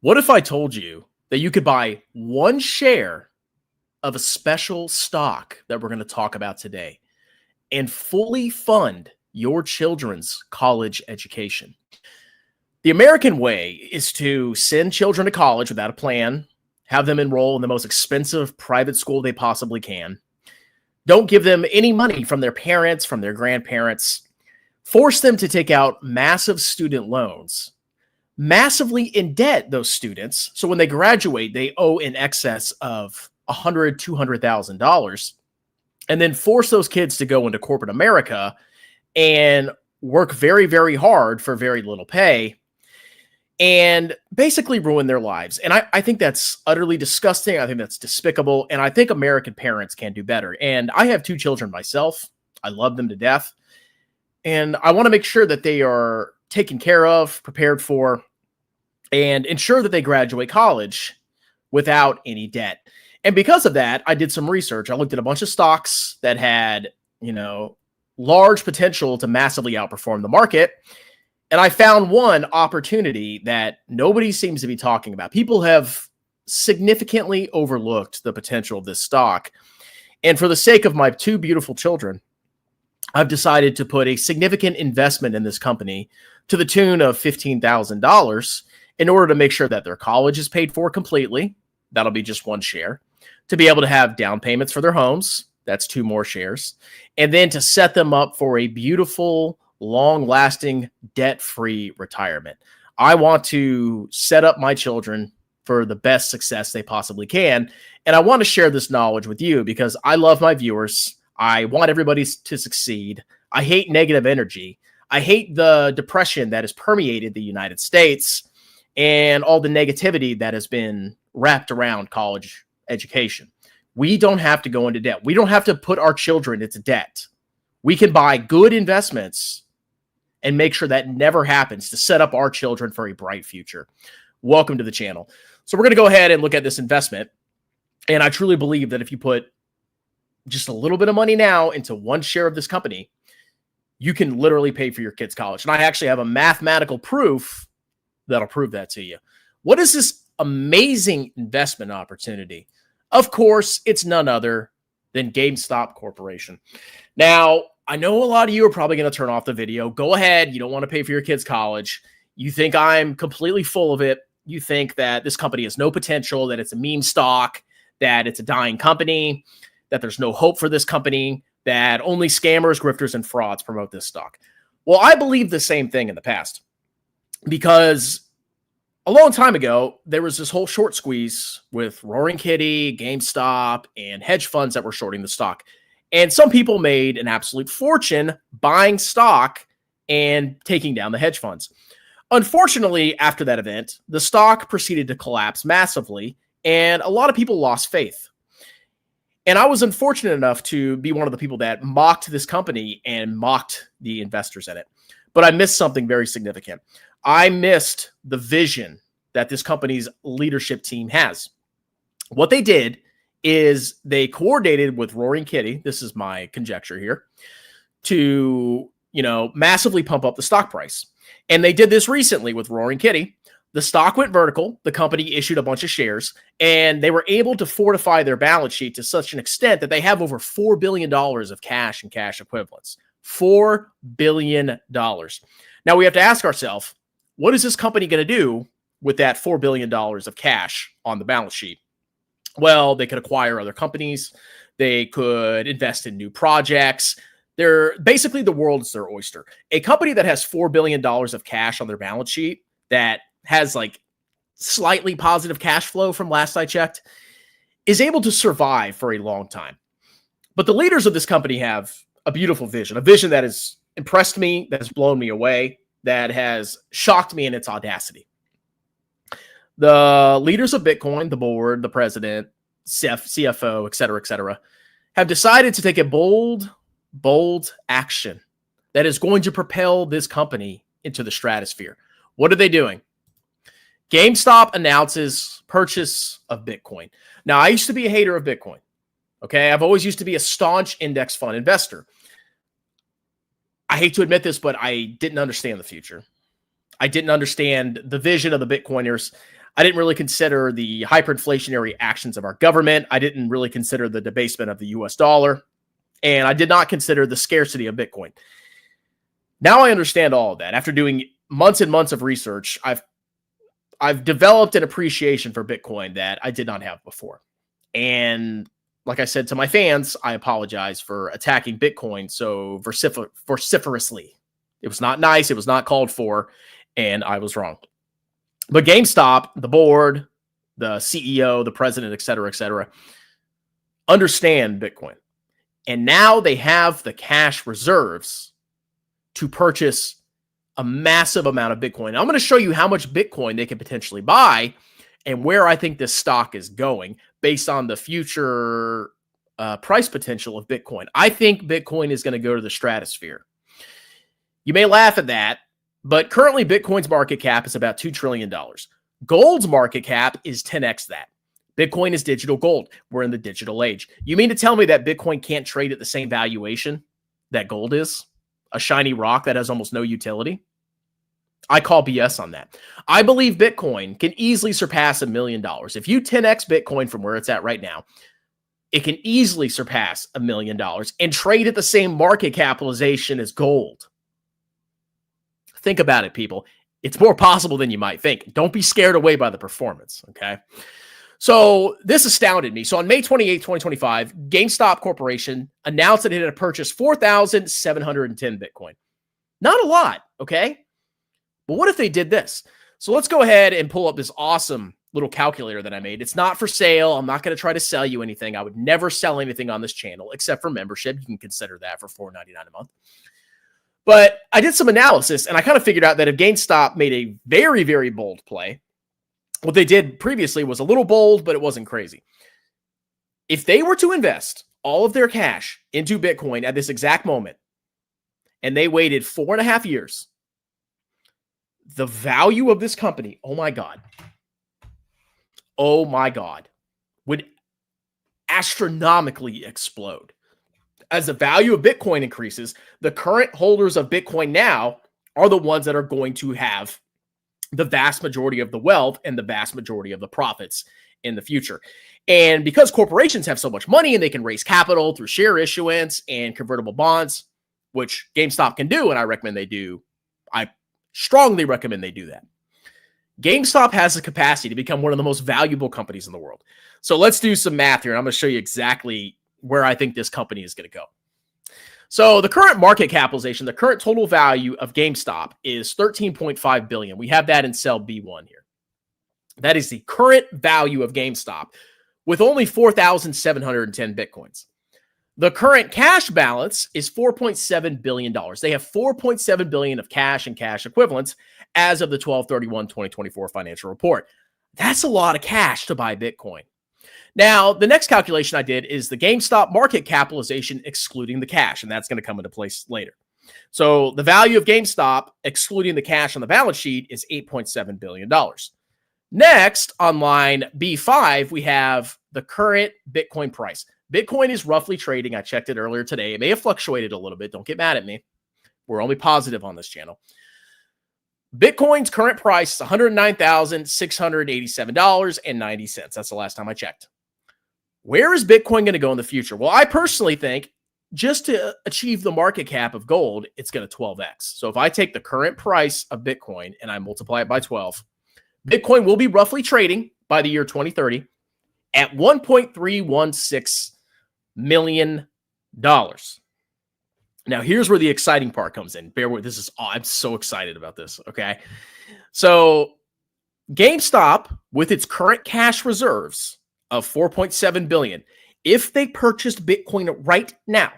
What if I told you that you could buy one share of a special stock that we're going to talk about today and fully fund your children's college education? The American way is to send children to college without a plan, have them enroll in the most expensive private school they possibly can, don't give them any money from their parents, from their grandparents, force them to take out massive student loans, massively in debt those students. So when they graduate, they owe in excess of $100,000, $200,000, and then force those kids to go into corporate America and work very, very hard for very little pay and basically ruin their lives. And I think that's utterly disgusting. I think that's despicable. And I think American parents can do better. And I have two children myself. I love them to death. And I want to make sure that they are taken care of, prepared for, and ensure that they graduate college without any debt. And because of that, I did some research. I looked at a bunch of stocks that had, large potential to massively outperform the market. And I found one opportunity that nobody seems to be talking about. People have significantly overlooked the potential of this stock. And for the sake of my two beautiful children, I've decided to put a significant investment in this company to the tune of $15,000 in order to make sure that their college is paid for completely. That'll be just one share. To be able to have down payments for their homes. That's two more shares. And then to set them up for a beautiful, long-lasting, debt-free retirement. I want to set up my children for the best success they possibly can. And I want to share this knowledge with you because I love my viewers. I want everybody to succeed. I hate negative energy. I hate the depression that has permeated the United States and all the negativity that has been wrapped around college education. We don't have to go into debt. We don't have to put our children into debt. We can buy good investments and make sure that never happens to set up our children for a bright future. Welcome to the channel. So we're going to go ahead and look at this investment. And I truly believe that if you put just a little bit of money now into one share of this company, you can literally pay for your kids' college. And I actually have a mathematical proof that'll prove that to you. What is this amazing investment opportunity? Of course, it's none other than GameStop Corporation. Now, I know a lot of you are probably going to turn off the video. Go ahead. You don't want to pay for your kids' college. You think I'm completely full of it. You think that this company has no potential, that it's a meme stock, that it's a dying company, that there's no hope for this company, that only scammers, grifters, and frauds promote this stock. Well, I believe the same thing in the past because a long time ago, there was this whole short squeeze with Roaring Kitty, GameStop, and hedge funds that were shorting the stock. And some people made an absolute fortune buying stock and taking down the hedge funds. Unfortunately, after that event, the stock proceeded to collapse massively, and a lot of people lost faith. And I was unfortunate enough to be one of the people that mocked this company and mocked the investors in it. But I missed something very significant. I missed the vision that this company's leadership team has. What they did is they coordinated with Roaring Kitty, this is my conjecture here, to, massively pump up the stock price. And they did this recently with Roaring Kitty. The stock went vertical, the company issued a bunch of shares, and they were able to fortify their balance sheet to such an extent that they have over $4 billion of cash and cash equivalents. $4 billion. Now we have to ask ourselves, what is this company going to do with that $4 billion of cash on the balance sheet? Well, they could acquire other companies. They could invest in new projects. They're basically the world is their oyster. A company that has $4 billion of cash on their balance sheet that has like slightly positive cash flow from last I checked is able to survive for a long time. But the leaders of this company have a beautiful vision, a vision that has impressed me, that has blown me away, that has shocked me in its audacity. The leaders of Bitcoin, the board, the president, CFO, et cetera, have decided to take a bold action that is going to propel this company into the stratosphere. What are they doing? GameStop announces purchase of Bitcoin. Now, I used to be a hater of Bitcoin. Okay, I've always used to be a staunch index fund investor. I hate to admit this, but I didn't understand the future. I didn't understand the vision of the Bitcoiners. I didn't really consider the hyperinflationary actions of our government. I didn't really consider the debasement of the US dollar. And I did not consider the scarcity of Bitcoin. Now I understand all of that. After doing months and months of research, I've developed an appreciation for Bitcoin that I did not have before. And like I said to my fans, I apologize for attacking Bitcoin so vociferously. It was not nice. It was not called for. And I was wrong. But GameStop, the board, the CEO, the president, et cetera, understand Bitcoin. And now they have the cash reserves to purchase a massive amount of Bitcoin. I'm going to show you how much Bitcoin they can potentially buy and where I think this stock is going based on the future price potential of Bitcoin. I think Bitcoin is going to go to the stratosphere. You may laugh at that, but currently Bitcoin's market cap is about $2 trillion. Gold's market cap is 10x that. Bitcoin is digital gold. We're in the digital age. You mean to tell me that Bitcoin can't trade at the same valuation that gold is? A shiny rock that has almost no utility? I call BS on that. I believe Bitcoin can easily surpass $1 million. If you 10x Bitcoin from where it's at right now, it can easily surpass $1 million and trade at the same market capitalization as gold. Think about it, people. It's more possible than you might think. Don't be scared away by the performance, okay? So this astounded me. So on May 28, 2025, GameStop Corporation announced that it had purchased 4,710 Bitcoin. Not a lot, okay? But what if they did this? So let's go ahead and pull up this awesome little calculator that I made. It's not for sale. I'm not going to try to sell you anything. I would never sell anything on this channel except for membership. You can consider that for $4.99 a month. But I did some analysis, and I kind of figured out that if GameStop made a very, very bold play, what they did previously was a little bold, but it wasn't crazy. If they were to invest all of their cash into Bitcoin at this exact moment, and they waited 4.5 years, the value of this company, oh my God, would astronomically explode. As the value of Bitcoin increases, the current holders of Bitcoin now are the ones that are going to have the vast majority of the wealth and the vast majority of the profits in the future. And because corporations have so much money and they can raise capital through share issuance and convertible bonds, which GameStop can do, and I recommend they do, I strongly recommend they do that. GameStop has the capacity to become one of the most valuable companies in the world. So let's do some math here, and I'm going to show you exactly where I think this company is going to go. So the current market capitalization, the current total value of GameStop is $13.5 billion. We have that in cell B1 here. That is the current value of GameStop with only 4,710 Bitcoins. The current cash balance is $4.7 billion. They have $4.7 billion of cash and cash equivalents as of the 12/31/2024 financial report. That's a lot of cash to buy Bitcoin. Now, the next calculation I did is the GameStop market capitalization excluding the cash, and that's going to come into place later. So the value of GameStop excluding the cash on the balance sheet is $8.7 billion. Next, on line B5, we have the current Bitcoin price. Bitcoin is roughly trading, I checked it earlier today. It may have fluctuated a little bit. Don't get mad at me. We're only positive on this channel. Bitcoin's current price is $109,687.90. That's the last time I checked. Where is Bitcoin going to go in the future? Well, I personally think just to achieve the market cap of gold, it's going to 12x. So if I take the current price of Bitcoin and I multiply it by 12, Bitcoin will be roughly trading by the year 2030 at $1.316 million. Now, here's where the exciting part comes in. Bear with this. I'm so excited about this. Okay. So GameStop, with its current cash reserves of $4.7 billion, if they purchased Bitcoin right now,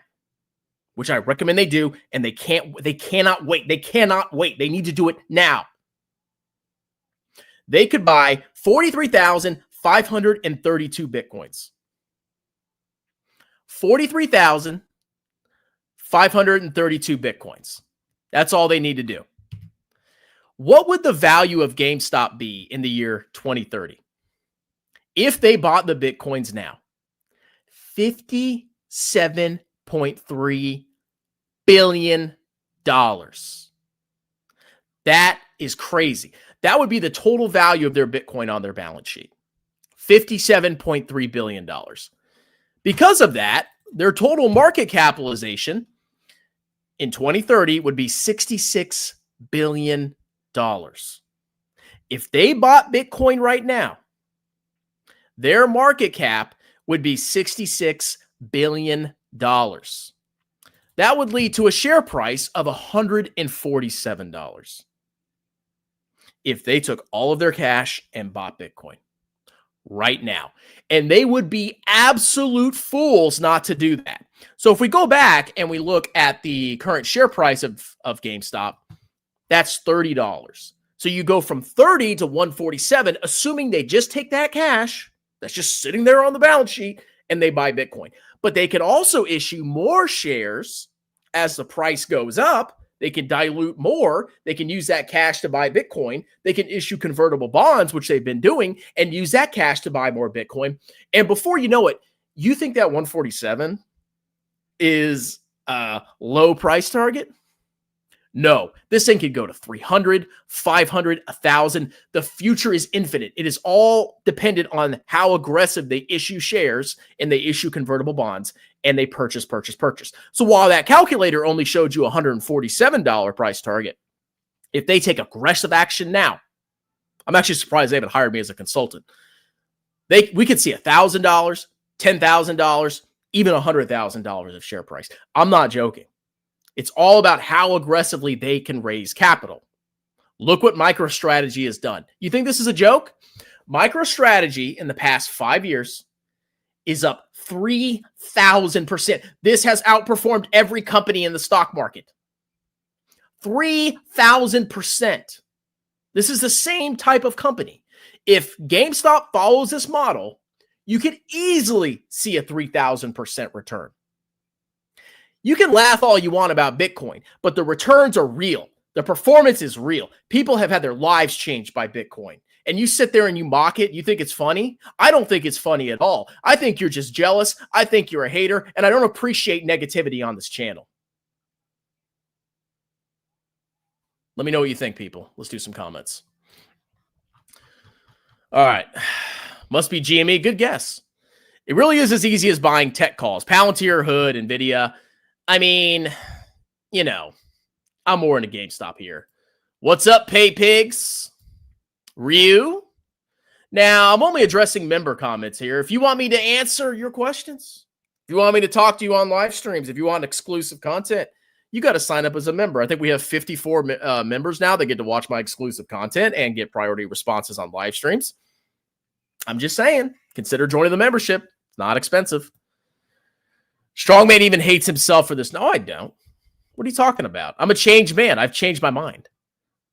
which I recommend they do, and they cannot wait. They cannot wait. They need to do it now. They could buy 43,532 Bitcoins. 43,532 Bitcoins. That's all they need to do. What would the value of GameStop be in the year 2030? If they bought the Bitcoins now, $57.3 billion. That is crazy. That would be the total value of their Bitcoin on their balance sheet. $57.3 billion. Because of that, their total market capitalization in 2030 would be $66 billion. If they bought Bitcoin right now, their market cap would be $66 billion. That would lead to a share price of $147 if they took all of their cash and bought Bitcoin right now. And they would be absolute fools not to do that. So if we go back and we look at the current share price of GameStop, that's $30. So you go from 30 to 147, assuming they just take that cash that's just sitting there on the balance sheet and they buy Bitcoin. But they can also issue more shares as the price goes up. They can dilute more. They can use that cash to buy Bitcoin. They can issue convertible bonds, which they've been doing, and use that cash to buy more Bitcoin. And before you know it, you think that 147 is a low price target? No, this thing could go to 300, 500, 1,000. The future is infinite. It is all dependent on how aggressive they issue shares and they issue convertible bonds and they purchase. So while that calculator only showed you a $147 price target, if they take aggressive action now, I'm actually surprised they haven't hired me as a consultant. We could see $1,000, $10,000, even $100,000 of share price. I'm not joking. It's all about how aggressively they can raise capital. Look what MicroStrategy has done. You think this is a joke? MicroStrategy in the past 5 years is up 3,000%. This has outperformed every company in the stock market. 3,000%. This is the same type of company. If GameStop follows this model, you could easily see a 3,000% return. You can laugh all you want about Bitcoin, but the returns are real. The performance is real. People have had their lives changed by Bitcoin. And you sit there and you mock it. You think it's funny? I don't think it's funny at all. I think you're just jealous. I think you're a hater. And I don't appreciate negativity on this channel. Let me know what you think, people. Let's do some comments. All right. Must be GME. Good guess. It really is as easy as buying tech calls. Palantir, Hood, NVIDIA. I mean, you know, I'm more into GameStop here. What's up, Pay Pigs? Ryu? Now, I'm only addressing member comments here. If you want me to answer your questions, if you want me to talk to you on live streams, if you want exclusive content, you got to sign up as a member. I think we have 54 members now that get to watch my exclusive content and get priority responses on live streams. I'm just saying, consider joining the membership. It's not expensive. Strongman even hates himself for this. No, I don't. What are you talking about? I'm a changed man. I've changed my mind.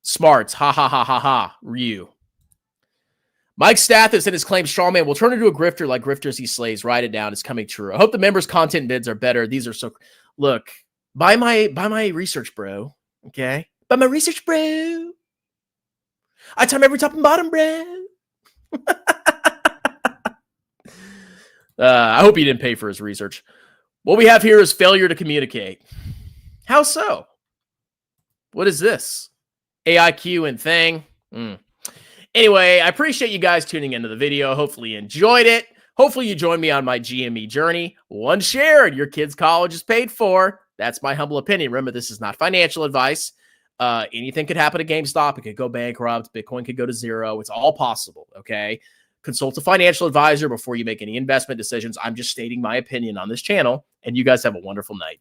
Smarts. Ha, ha, ha, ha, ha. Ryu. Mike Stathis in his claim, Strongman will turn into a grifter like grifters he slays. Write it down. It's coming true. I hope the members' content bids are better. These are so... Look, buy my research, bro. Okay? Buy my research, bro. I time every top and bottom, bro. I hope he didn't pay for his research. What we have here is failure to communicate. How so? What is this? AIQ and thing? Anyway, I appreciate you guys tuning into the video. Hopefully you enjoyed it. Hopefully you join me on my GME journey. One share and your kid's college is paid for. That's my humble opinion. Remember, this is not financial advice. Anything could happen to GameStop. It could go bankrupt. Bitcoin could go to zero. It's all possible, okay? Consult a financial advisor before you make any investment decisions. I'm just stating my opinion on this channel, and you guys have a wonderful night.